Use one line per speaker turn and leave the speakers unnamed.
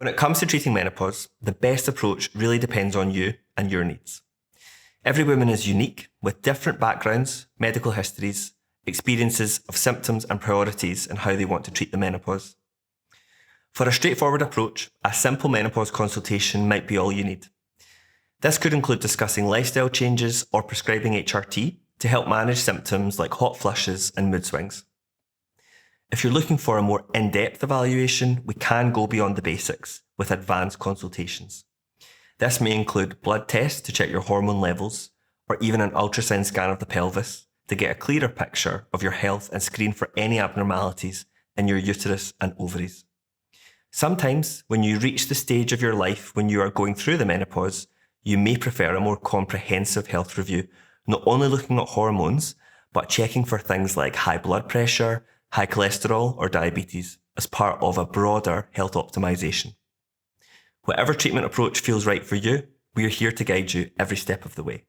When it comes to treating menopause, the best approach really depends on you and your needs. Every woman is unique, with different backgrounds, medical histories, experiences of symptoms and priorities in how they want to treat the menopause. For a straightforward approach, a simple menopause consultation might be all you need. This could include discussing lifestyle changes or prescribing HRT to help manage symptoms like hot flushes and mood swings. If you're looking for a more in-depth evaluation, we can go beyond the basics with advanced consultations. This may include blood tests to check your hormone levels, or even an ultrasound scan of the pelvis to get a clearer picture of your health and screen for any abnormalities in your uterus and ovaries. Sometimes, when you reach the stage of your life when you are going through the menopause, you may prefer a more comprehensive health review, not only looking at hormones, but checking for things like high blood pressure, high cholesterol, or diabetes as part of a broader health optimization. Whatever treatment approach feels right for you, we are here to guide you every step of the way.